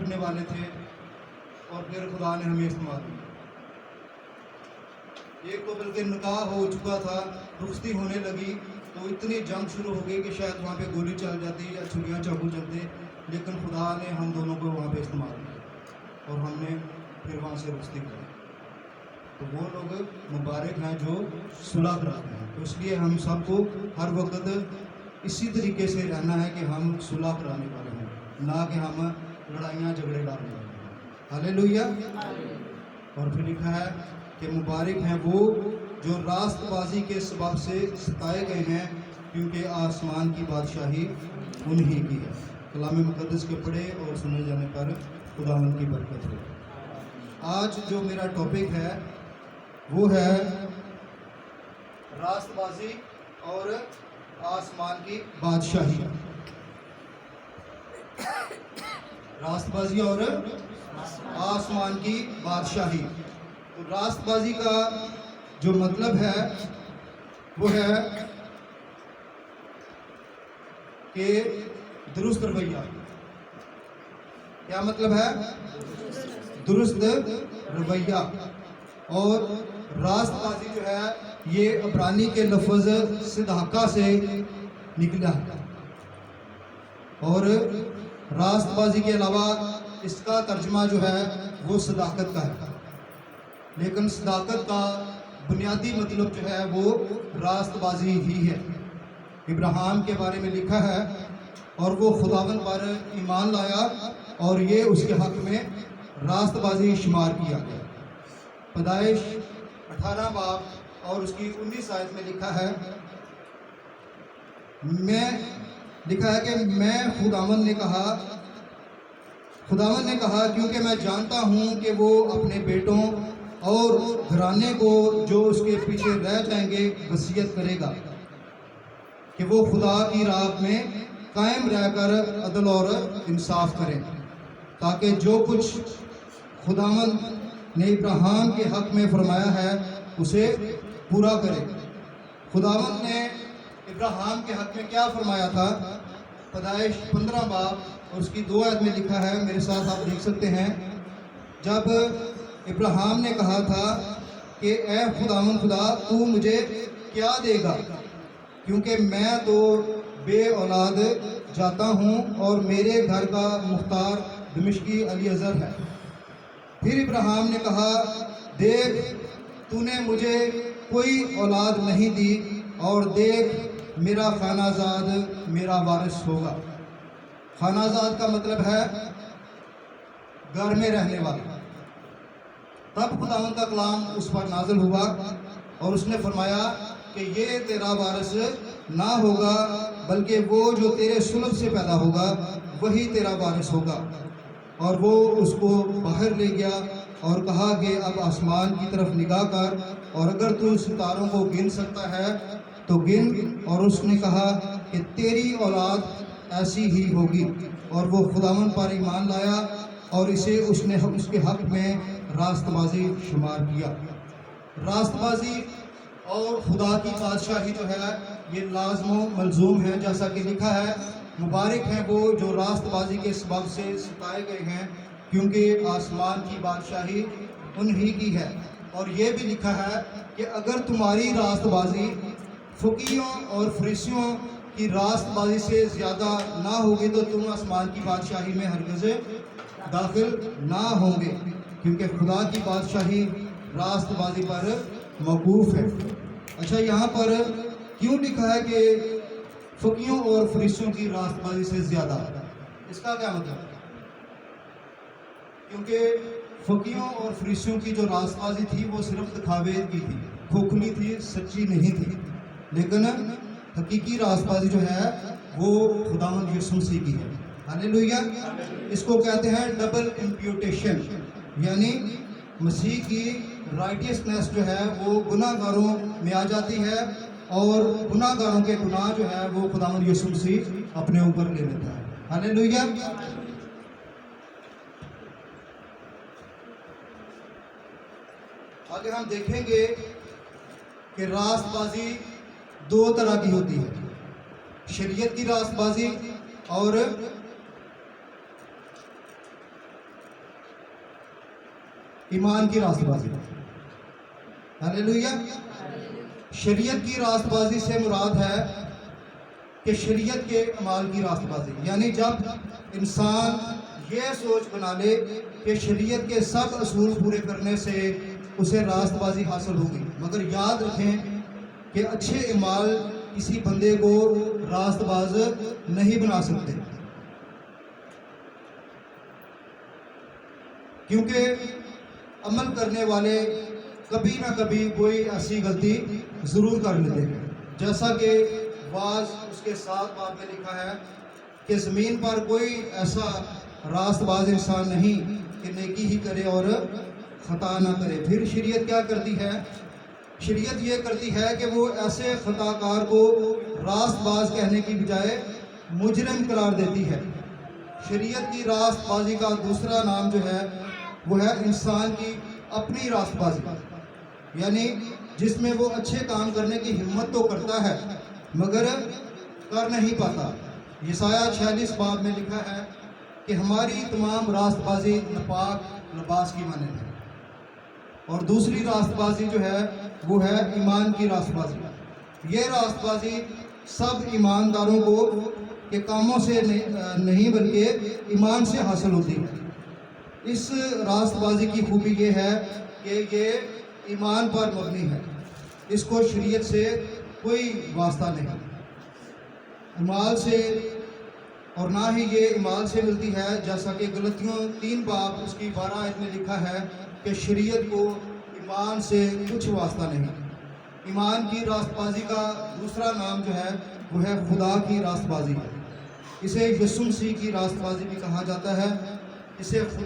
करने वाले थे और फिर खुदा ने हमें इस्तेमाल किया। एक तो बल्कि निकाह हो चुका था, रुखसती होने लगी तो इतनी जंग शुरू हो गई कि शायद वहाँ पे गोली चल जाती या छुरियाँ चाकू चलते, लेकिन खुदा ने हम दोनों को वहाँ पे इस्तेमाल किया और हमने फिर वहाँ से रुखसती की। तो वो लोग मुबारक हैं जो सुलह कराते हैं। तो इसलिए हम सबको हर वक्त इसी तरीके से रहना है कि हम सुलह कराने वाले हैं, ना कि हम लड़ाइयाँ झगड़े डालने वाले हैं। हालेलुया। और फिर लिखा है कि मुबारक हैं वो जो रास्तबाजी के सबब से सताए गए हैं, क्योंकि आसमान की बादशाही उन्हीं की है। कलाम मुक़द्दस के पढ़े और सुने जाने पर खुदावंद की बरकत हो। आज जो मेरा टॉपिक है वो है रास्तबाजी और आसमान की बादशाही। रास्तबाजी और आसमान की बादशाही। तो रास्तबाजी का जो मतलब है वो है कि दुरुस्त रवैया। क्या मतलब है? दुरुस्त रवैया। और रास्तबाजी जो है ये अब्रानी के लफ्ज़ सिद्धाका से निकला है, और रास्तबाजी के अलावा इसका तर्जमा जो है वो सदाकत का है, लेकिन सदाकत का बुनियादी मतलब जो है वो रास्तबाजी ही है। इब्राहिम के बारे में लिखा है और वो खुदावंद पर ईमान लाया और ये उसके हक में रास्तबाजी शुमार किया गया। पैदाइश 18 बाब और उसकी 19 आयत में लिखा है कि मैं खुदावंद ने कहा क्योंकि मैं जानता हूँ कि वो अपने बेटों और घराने को जो उसके पीछे रह जाएंगे वसीयत करेगा कि वो खुदा की राह में कायम रहकर अदल और इंसाफ करें, ताकि जो कुछ खुदावंद ने इब्राहिम के हक में फरमाया है उसे पूरा करे। खुदावंद ने इब्राहिम के हक में क्या फरमाया था? पैदाइश 15 बाब और उसकी 2 आयत में लिखा है, मेरे साथ आप देख सकते हैं। जब इब्राहिम ने कहा था कि ए खुदावंद खुदा, तू मुझे क्या देगा, क्योंकि मैं तो बे औलाद जाता हूँ और मेरे घर का मुख्तार दमिश्की अलीअज़र है। फिर इब्राहिम ने कहा, देख तूने मुझे कोई औलाद नहीं दी, और देख मेरा खानाजाद मेरा वारिस होगा। खानाजाद का मतलब है घर में रहने वाला। तब खुदावंद का कलाम उस पर नाज़िल हुआ और उसने फरमाया कि ये तेरा वारिस ना होगा, बल्कि वो जो तेरे सुलभ से पैदा होगा वही तेरा वारिस होगा। और वो उसको बाहर ले गया और कहा कि अब आसमान की तरफ निगाह कर, और अगर तू सितारों को गिन सकता है तो गिन। और उसने कहा कि तेरी औलाद ऐसी ही होगी। और वो खुदावंद पर ईमान लाया और इसे उसने उसके हक में रास्तबाजी शुमार किया। रास्तबाजी और खुदा की बादशाही जो है ये लाज़िम मलज़ूम है, जैसा कि लिखा है, मुबारक हैं वो जो रास्तबाजी के सबब से सताए गए हैं, क्योंकि आसमान की बादशाही उन्हीं की है। और ये भी लिखा है कि अगर तुम्हारी रास्तबाजी फ़कीयों और फरीसियों की रास्तबाजी से ज़्यादा ना होगी तो तुम आसमान की बादशाही में हरगिज़ दाखिल ना होंगे, क्योंकि खुदा की बादशाही रास्तबाजी पर मौकूफ़ है। अच्छा, यहाँ पर क्यों लिखा है कि फ़कीयों और फरीसियों की रास्तबाजी से ज़्यादा? इसका क्या मतलब है? क्योंकि फ़कीयों और फरीसियों की जो रास्तबाजी थी वो सिर्फ दिखावे की थी, खोखली थी, सच्ची नहीं थी। लेकिन हकीकी रास्तबाजी जो है वो खुदावंद यीशु मसीह की है। हालेलुया। इसको कहते हैं डबल इम्प्यूटेशन, यानी मसीह की राइटियसनेस जो है वो गुनाहगारों में आ जाती है और गुनाहगारों के गुनाह जो है वो खुदावंद यीशु मसीह अपने ऊपर ले लेता है। हालेलुया। आगे हम देखेंगे कि रास्तबाजी 2 तरह की होती है, शरीयत की रास्तबाजी और ایمان کی راست بازی. ہاللیلویا. شریعت کی راست بازی سے مراد ہے کہ شریعت کے اعمال کی راست بازی، یعنی جب انسان یہ سوچ بنا لے کہ شریعت کے سب اصول پورے کرنے سے اسے راست بازی حاصل ہوگی. مگر یاد رکھیں کہ اچھے اعمال کسی بندے کو راست باز نہیں بنا سکتے، کیونکہ عمل کرنے والے کبھی نہ کبھی کوئی ایسی غلطی ضرور کر لیتے ہیں. جیسا کہ بعض اس کے 7 باب میں لکھا ہے کہ زمین پر کوئی ایسا راست باز انسان نہیں کہ نیکی ہی کرے اور خطا نہ کرے. پھر شریعت کیا کرتی ہے؟ شریعت یہ کرتی ہے کہ وہ ایسے خطا کار کو راست باز کہنے کی بجائے مجرم قرار دیتی ہے. شریعت کی راست بازی کا دوسرا نام جو ہے وہ ہے انسان کی اپنی راست بازی، یعنی جس میں وہ اچھے کام کرنے کی ہمت تو کرتا ہے مگر کر نہیں پاتا. یسایہ 46 باب میں لکھا ہے کہ ہماری تمام راست بازی ناپاک لباس کی مانند ہے. اور دوسری راست بازی جو ہے وہ ہے ایمان کی راست بازی. یہ راست بازی سب ایمانداروں کو کے کاموں سے نہیں بلکہ ایمان سے حاصل ہوتی ہے. اس راست بازی کی خوبی یہ ہے کہ یہ ایمان پر مبنی ہے، اس کو شریعت سے کوئی واسطہ نہیں، اعمال سے، اور نہ ہی یہ اعمال سے ملتی ہے، جیسا کہ غلطیوں 3 باب اس کی 12 آیت میں لکھا ہے کہ شریعت کو ایمان سے کچھ واسطہ نہیں. ایمان کی راست بازی کا دوسرا نام جو ہے وہ ہے خدا کی راست بازی. اسے یسوع مسیح کی راست بازی بھی کہا جاتا ہے. اسے خدا